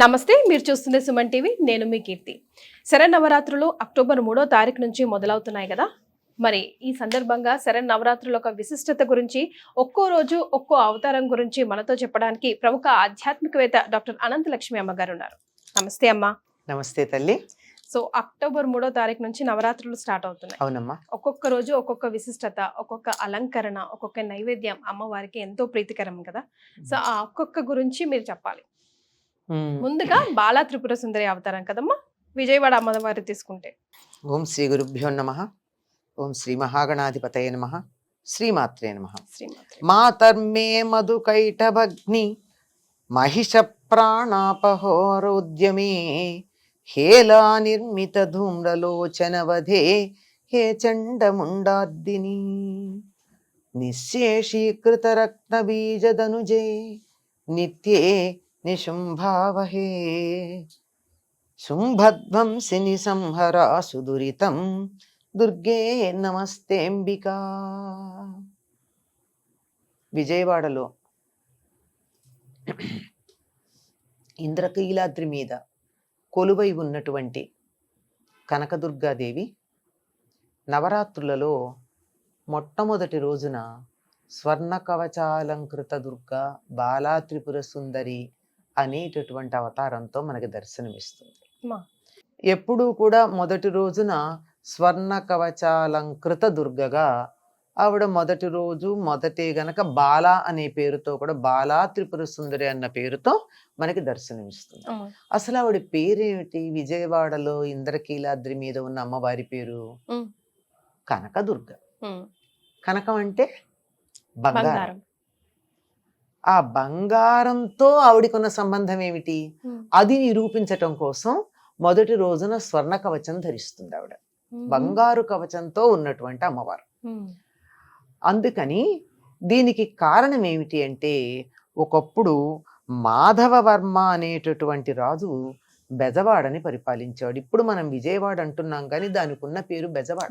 నమస్తే, మీరు చూస్తుంది సుమన్ టీవీ. నేను మీ కీర్తి. శరన్నవరాత్రులు అక్టోబర్ 3వ తారీఖు నుంచి మొదలవుతున్నాయి కదా. మరి ఈ సందర్భంగా శరన్నవరాత్రుల ఒక విశిష్టత గురించి, ఒక్కో రోజు ఒక్కో అవతారం గురించి మనతో చెప్పడానికి ప్రముఖ ఆధ్యాత్మికవేత్త డాక్టర్ అనంతలక్ష్మి అమ్మగారు ఉన్నారు. నమస్తే అమ్మా. నమస్తే తల్లి. సో అక్టోబర్ 3వ తారీఖు నుంచి నవరాత్రులు స్టార్ట్ అవుతున్నాయి. అవునమ్మా. ఒక్కొక్క రోజు ఒక్కొక్క విశిష్టత, ఒక్కొక్క అలంకరణ, ఒక్కొక్క నైవేద్యం అమ్మవారికి ఎంతో ప్రీతికరం కదా. సో ఆ ఒక్కొక్క గురించి మీరు చెప్పాలి. ముందుగా బాలా త్రిపుర సుందరి అవతారం కదమ్మా, విజయవాడ అమ్మవారి తీసుకుంటే. ఓం శ్రీ గురుభ్యో నమః. ఓం శ్రీ మహాగణాధిపతయ నమః. శ్రీమాత్రే నమః. మాతర్మే మధుకైటభగ్ని మహిష ప్రాణాపహోరోద్యమే హేలా నిర్మిత ధూమ్రలోచన వధే హే చండముండార్దిని నిశేషీకృత రత్న బీజదనుజే నిత్యే నిశుంభావహే శుంభధ్వంసిని సంహరా సుదురితం దుర్గే నమస్తేంబికా. విజయవాడలో ఇంద్రకీలాద్రి మీద కొలువై ఉన్నటువంటి కనకదుర్గాదేవి నవరాత్రులలో మొట్టమొదటి రోజున స్వర్ణ కవచాలంకృత దుర్గా బాలా త్రిపుర సుందరి అనేటటువంటి అవతారంతో మనకి దర్శనమిస్తుంది. ఎప్పుడూ కూడా మొదటి రోజున స్వర్ణ కవచాలంకృత దుర్గగా ఆవిడ మొదటి రోజు మొదటే గనక బాలా అనే పేరుతో కూడా బాలా త్రిపుర సుందరి అన్న పేరుతో మనకి దర్శనమిస్తుంది. అసలు ఆవిడ పేరేమిటి? విజయవాడలో ఇంద్రకీలాద్రి మీద ఉన్న అమ్మవారి పేరు కనకదుర్గ. కనకం అంటే బంగారం. ఆ బంగారంతో ఆవిడికున్న సంబంధం ఏమిటి? అది నిరూపించటం కోసం మొదటి రోజున స్వర్ణ కవచం ధరిస్తుంది ఆవిడ. బంగారు కవచంతో ఉన్నటువంటి అమ్మవారు. అందుకని దీనికి కారణం ఏమిటి అంటే, ఒకప్పుడు మాధవవర్మ అనేటటువంటి రాజు బెజవాడని పరిపాలించాడు. ఇప్పుడు మనం విజయవాడ అంటున్నాం కానీ దానికి ఉన్న పేరు బెజవాడ.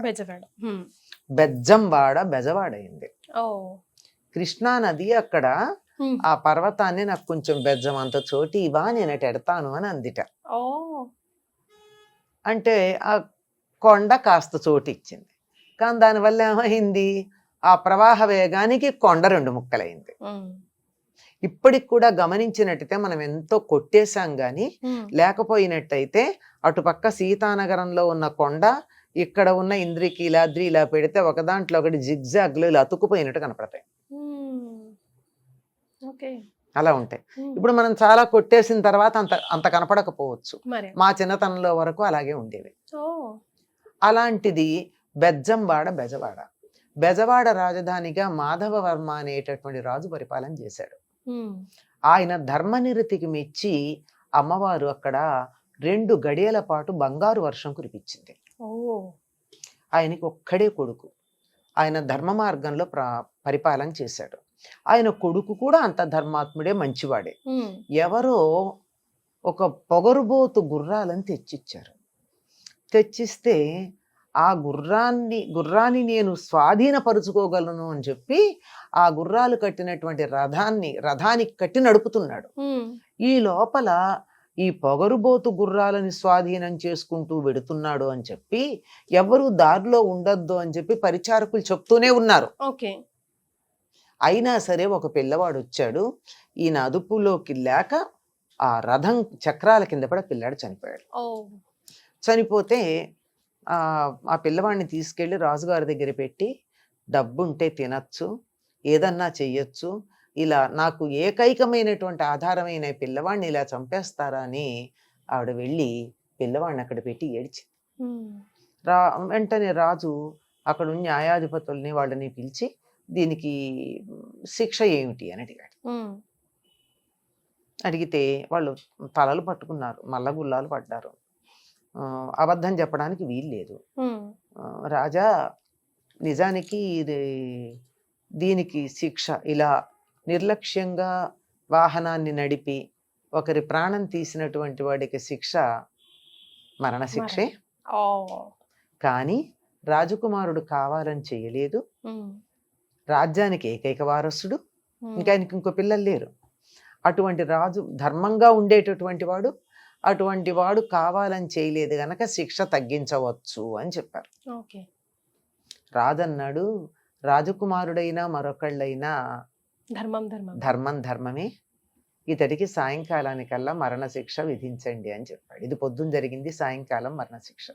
బెజ్జంవాడ బెజవాడ అయింది. కృష్ణా నది అక్కడ ఆ పర్వతాన్ని నాకు కొంచెం బెజ్జం అంత చోటి ఇవా నేను ఎడతాను అని అందిట. అంటే ఆ కొండ కాస్త చోటు ఇచ్చింది. కానీ దానివల్ల ఏమైంది? ఆ ప్రవాహ వేగానికి కొండ రెండు ముక్కలైంది. ఇప్పటికి కూడా గమనించినట్టయితే మనం ఎంతో కొట్టేశాం గాని, లేకపోయినట్టయితే అటుపక్క సీతానగరంలో ఉన్న కొండ, ఇక్కడ ఉన్న ఇంద్రకీలాద్రి ఇలా పెడితే ఒక దాంట్లో ఒకటి జిగ్జాగ్లు ఇలా అతుక్కుపోయినట్టు కనపడతాయి. అలా ఉంటాయి. ఇప్పుడు మనం చాలా కొట్టేసిన తర్వాత అంత కనపడకపోవచ్చు. మా చిన్నతనంలో వరకు అలాగే ఉండేవి. అలాంటిది బెజ్జంవాడ బెజవాడ. బెజవాడ రాజధానిగా మాధవవర్మ అనేటటువంటి రాజు పరిపాలన చేశాడు. ఆయన ధర్మనిరతికి మెచ్చి అమ్మవారు అక్కడ 2 గడియల పాటు బంగారు వర్షం కురిపించింది. ఆయనకి ఒక్కడే కొడుకు. ఆయన ధర్మ మార్గంలో పరిపాలన చేశాడు. ఆయన కొడుకు కూడా అంత ధర్మాత్ముడే, మంచివాడే. ఎవరో ఒక పొగరుబోతు గుర్రాలను తెచ్చిచ్చారు. తెచ్చిస్తే ఆ గుర్రాన్ని నేను స్వాధీనపరుచుకోగలను అని చెప్పి ఆ గుర్రాలు కట్టినటువంటి రథానికి కట్టి నడుపుతున్నాడు. ఈ లోపల ఈ పొగరుబోతు గుర్రాలని స్వాధీనం చేసుకుంటూ వెడుతున్నాడు అని చెప్పి ఎవరు దారిలో ఉండొద్దు అని చెప్పి పరిచారకులు చెప్తూనే ఉన్నారు. అయినా సరే ఒక పిల్లవాడు వచ్చాడు. ఈయన అదుపులోకి లేక ఆ రథం చక్రాల కింద పడి పిల్లాడు చనిపోయాడు. చనిపోతే ఆ పిల్లవాడిని తీసుకెళ్లి రాజుగారి దగ్గర పెట్టి, డబ్బుంటే తినచ్చు, ఏదన్నా చెయ్యొచ్చు, ఇలా నాకు ఏకైకమైనటువంటి ఆధారమైన పిల్లవాడిని ఇలా చంపేస్తారా అని ఆవిడ వెళ్ళి పిల్లవాడిని అక్కడ పెట్టి ఏడ్చి, వెంటనే రాజు అక్కడ న్యాయాధిపతుల్ని వాళ్ళని పిలిచి దీనికి శిక్ష ఏమిటి అని అడిగాడు. అడిగితే వాళ్ళు తలలు పట్టుకున్నారు, మల్లగుల్లాలు పడ్డారు. అబద్ధం చెప్పడానికి వీలు లేదు. రాజా, నిజానికి దీనికి శిక్ష ఇలా నిర్లక్ష్యంగా వాహనాన్ని నడిపి ఒకరి ప్రాణం తీసినటువంటి వాడికి శిక్ష మరణశిక్షే. కానీ రాజకుమారుడు కావాలని చేయలేదు. రాజ్యానికి ఏకైక వారసుడు, ఇంకా ఆయనకి ఇంకో పిల్లలు లేరు. అటువంటి రాజు ధర్మంగా ఉండేటటువంటి వాడు, అటువంటి వాడు కావాలని చేయలేదు గనక శిక్ష తగ్గించవచ్చు అని చెప్పారు. ఓకే. రాజన్నాడు, రాజకుమారుడైనా మరొకళ్ళైనా ధర్మం ధర్మం ధర్మం ధర్మమే, ఇతడికి సాయంకాలానికల్లా మరణశిక్ష విధించండి అని చెప్పాడు. ఇది పొద్దున్న జరిగింది, సాయంకాలం మరణశిక్ష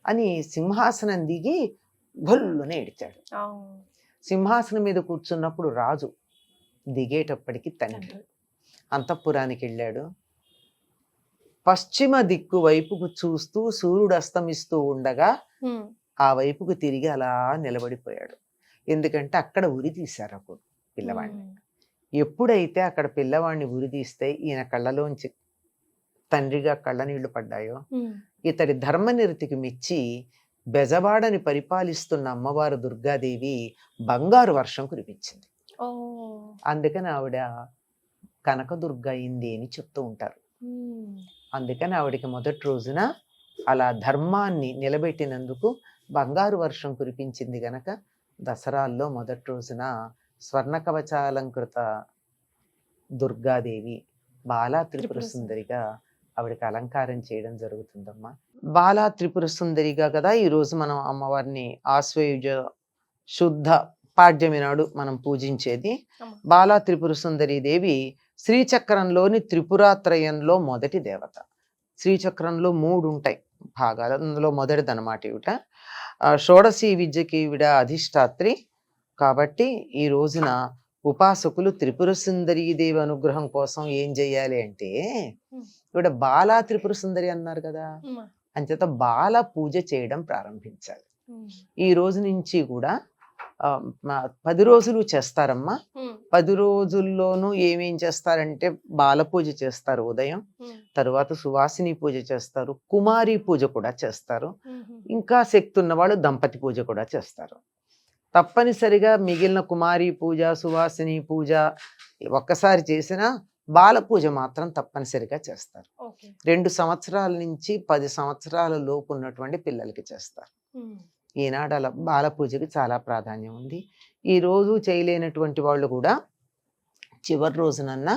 అని సింహాసనం దిగి గొల్లునే ఏడిచాడు. సింహాసనం మీద కూర్చున్నప్పుడు రాజు, దిగేటప్పటికి తండ్రి. అంతఃపురానికి వెళ్ళాడు. పశ్చిమ దిక్కు వైపుకు చూస్తూ సూర్యుడు అస్తమిస్తూ ఉండగా ఆ వైపుకు తిరిగి అలా నిలబడిపోయాడు. ఎందుకంటే అక్కడ ఉరి తీశారు అప్పుడు పిల్లవాడిని. ఎప్పుడైతే అక్కడ పిల్లవాడిని ఉరి తీస్తే ఈయన కళ్ళలోంచి తండ్రిగా కళ్ళనీళ్లు పడ్డాయో, ఇతడి ధర్మనిరతికి మెచ్చి బెజవాడని పరిపాలిస్తున్న అమ్మవారు దుర్గాదేవి బంగారు వర్షం కురిపించింది. అందుకని ఆవిడ కనకదుర్గ అయింది అని చెప్తూ ఉంటారు. అందుకని ఆవిడకి మొదటి రోజున అలా ధర్మాన్ని నిలబెట్టినందుకు బంగారు వర్షం కురిపించింది గనక దసరాల్లో మొదటి రోజున స్వర్ణ కవచాలంకృత దుర్గాదేవి బాలా త్రిపుర సుందరిగా ఆవిడకి అలంకారం చేయడం జరుగుతుందమ్మా. బాలా త్రిపుర సుందరిగా కదా ఈరోజు మనం అమ్మవారిని ఆశ్వయుజ శుద్ధ పాడ్యమి నాడు మనం పూజించేది. బాలా త్రిపుర సుందరి దేవి శ్రీచక్రంలోని త్రిపురాత్రయంలో మొదటి దేవత. శ్రీచక్రంలో 3 ఉంటాయి భాగాలు, అందులో మొదటిదనమాట ఈవిడ. షోడశీ విద్యకి ఈవిడ అధిష్టాత్రి. కాబట్టి ఈ రోజున ఉపాసకులు త్రిపుర సుందరీ దేవి అనుగ్రహం కోసం ఏం చెయ్యాలి అంటే, ఈవిడ బాలా త్రిపుర సుందరి అన్నారు కదా, అంచేత బాల పూజ చేయడం ప్రారంభించాలి. ఈ రోజు నుంచి కూడా 10 రోజులు చేస్తారమ్మా. 10 రోజుల్లోనూ ఏమేం చేస్తారంటే బాల పూజ చేస్తారు ఉదయం, తరువాత సువాసిని పూజ చేస్తారు, కుమారి పూజ కూడా చేస్తారు, ఇంకా శక్తి ఉన్నవాళ్ళు దంపతి పూజ కూడా చేస్తారు. తప్పనిసరిగా మిగిలిన కుమారి పూజ, సువాసిని పూజ ఒక్కసారి చేసినా బాల పూజ మాత్రం తప్పనిసరిగా చేస్తారు. 2 సంవత్సరాల నుంచి 10 సంవత్సరాల లోపు ఉన్నటువంటి పిల్లలకి చేస్తారు. ఈనాడు అలా బాల పూజకి చాలా ప్రాధాన్యం ఉంది. ఈ రోజు చేయలేనటువంటి వాళ్ళు కూడా చివరి రోజునన్నా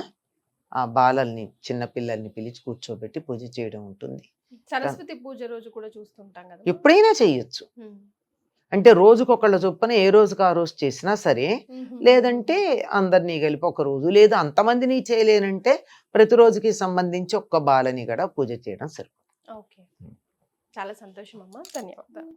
ఆ బాలల్ని, చిన్న పిల్లల్ని పిలిచి కూర్చోబెట్టి పూజ చేయడం ఉంటుంది. సరస్వతి పూజ రోజు కూడా చూస్తుంటాం కదా, ఎప్పుడైనా చేయొచ్చు. అంటే రోజుకొకళ్ళ చొప్పున ఏ రోజుకి ఆ రోజు చేసినా సరే, లేదంటే అందరినీ కలిపి ఒక రోజు, లేదా అంతమందిని చేయలేనంటే ప్రతిరోజుకి సంబంధించి ఒక్క బాలని కూడా పూజ చేయడం సరిపోతుంది. ఓకే, చాలా సంతోషం అమ్మా, ధన్యవాదాలు.